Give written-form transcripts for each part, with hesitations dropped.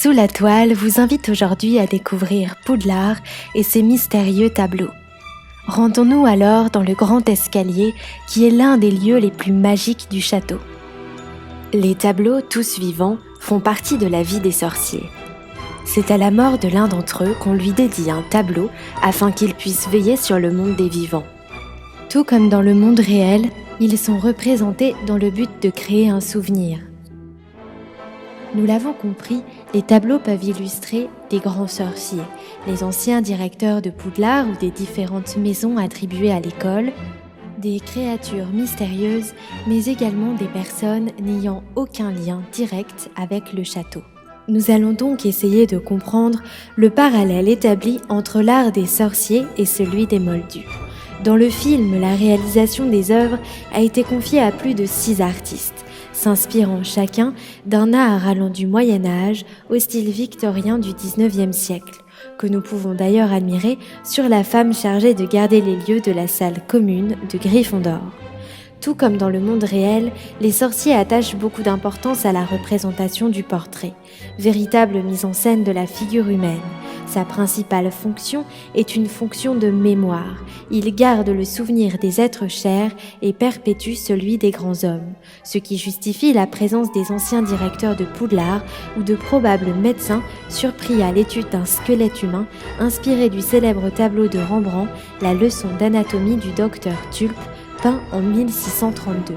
Sous la toile vous invite aujourd'hui à découvrir Poudlard et ses mystérieux tableaux. Rendons-nous alors dans le grand escalier qui est l'un des lieux les plus magiques du château. Les tableaux, tous vivants, font partie de la vie des sorciers. C'est à la mort de l'un d'entre eux qu'on lui dédie un tableau afin qu'il puisse veiller sur le monde des vivants. Tout comme dans le monde réel, ils sont représentés dans le but de créer un souvenir. Nous l'avons compris, les tableaux peuvent illustrer des grands sorciers, les anciens directeurs de Poudlard ou des différentes maisons attribuées à l'école, des créatures mystérieuses, mais également des personnes n'ayant aucun lien direct avec le château. Nous allons donc essayer de comprendre le parallèle établi entre l'art des sorciers et celui des moldus. Dans le film, la réalisation des œuvres a été confiée à plus de 6 artistes, s'inspirant chacun d'un art allant du Moyen-Âge au style victorien du XIXe siècle, que nous pouvons d'ailleurs admirer sur la femme chargée de garder les lieux de la salle commune de Gryffondor. Tout comme dans le monde réel, les sorciers attachent beaucoup d'importance à la représentation du portrait, véritable mise en scène de la figure humaine. Sa principale fonction est une fonction de mémoire. Il garde le souvenir des êtres chers et perpétue celui des grands hommes, ce qui justifie la présence des anciens directeurs de Poudlard ou de probables médecins surpris à l'étude d'un squelette humain inspiré du célèbre tableau de Rembrandt, La leçon d'anatomie du docteur Tulpe, peint en 1632.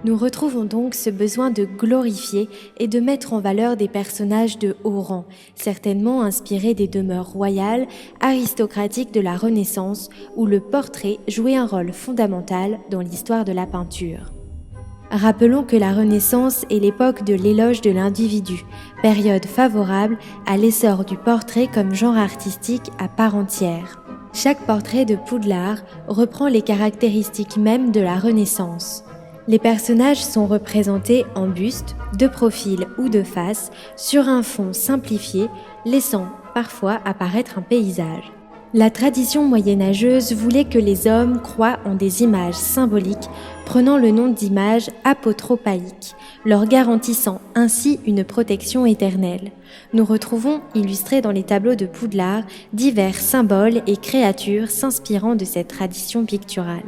Nous retrouvons donc ce besoin de glorifier et de mettre en valeur des personnages de haut rang, certainement inspirés des demeures royales, aristocratiques de la Renaissance, où le portrait jouait un rôle fondamental dans l'histoire de la peinture. Rappelons que la Renaissance est l'époque de l'éloge de l'individu, période favorable à l'essor du portrait comme genre artistique à part entière. Chaque portrait de Poudlard reprend les caractéristiques mêmes de la Renaissance. Les personnages sont représentés en buste, de profil ou de face, sur un fond simplifié, laissant parfois apparaître un paysage. La tradition moyenâgeuse voulait que les hommes croient en des images symboliques, prenant le nom d'images apotropaïques, leur garantissant ainsi une protection éternelle. Nous retrouvons, illustrés dans les tableaux de Poudlard, divers symboles et créatures s'inspirant de cette tradition picturale.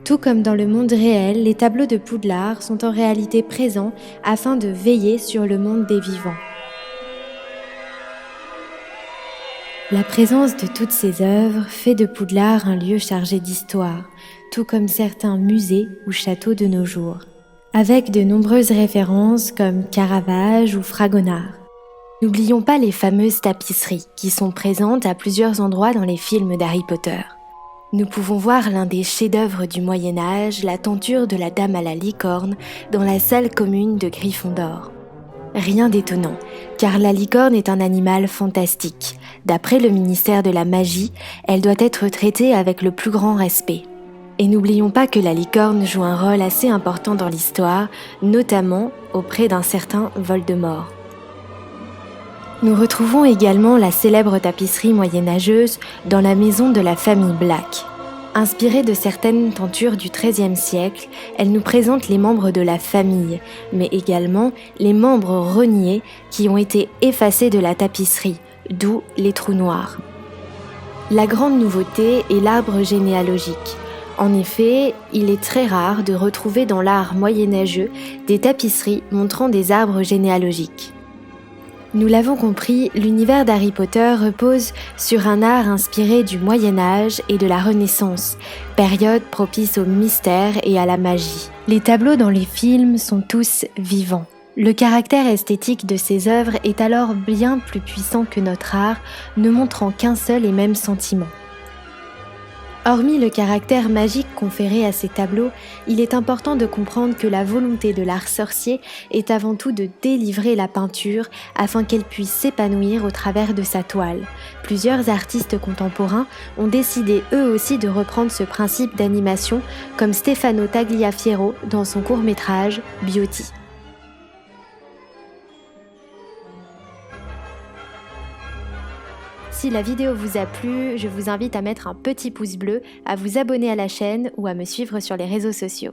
Tout comme dans le monde réel, les tableaux de Poudlard sont en réalité présents afin de veiller sur le monde des vivants. La présence de toutes ces œuvres fait de Poudlard un lieu chargé d'histoire, tout comme certains musées ou châteaux de nos jours, avec de nombreuses références comme Caravage ou Fragonard. N'oublions pas les fameuses tapisseries qui sont présentes à plusieurs endroits dans les films d'Harry Potter. Nous pouvons voir l'un des chefs-d'œuvre du Moyen-Âge, la tenture de la Dame à la licorne, dans la salle commune de Gryffondor. Rien d'étonnant, car la licorne est un animal fantastique. D'après le ministère de la Magie, elle doit être traitée avec le plus grand respect. Et n'oublions pas que la licorne joue un rôle assez important dans l'histoire, notamment auprès d'un certain Voldemort. Nous retrouvons également la célèbre tapisserie moyenâgeuse dans la maison de la famille Black. Inspirée de certaines tentures du XIIIe siècle, elle nous présente les membres de la famille, mais également les membres reniés qui ont été effacés de la tapisserie, d'où les trous noirs. La grande nouveauté est l'arbre généalogique. En effet, il est très rare de retrouver dans l'art moyenâgeux des tapisseries montrant des arbres généalogiques. Nous l'avons compris, l'univers d'Harry Potter repose sur un art inspiré du Moyen-Âge et de la Renaissance, période propice au mystère et à la magie. Les tableaux dans les films sont tous vivants. Le caractère esthétique de ces œuvres est alors bien plus puissant que notre art, ne montrant qu'un seul et même sentiment. Hormis le caractère magique conféré à ces tableaux, il est important de comprendre que la volonté de l'art sorcier est avant tout de délivrer la peinture afin qu'elle puisse s'épanouir au travers de sa toile. Plusieurs artistes contemporains ont décidé eux aussi de reprendre ce principe d'animation, comme Stefano Tagliafiero dans son court-métrage Beauty. Si la vidéo vous a plu, je vous invite à mettre un petit pouce bleu, à vous abonner à la chaîne ou à me suivre sur les réseaux sociaux.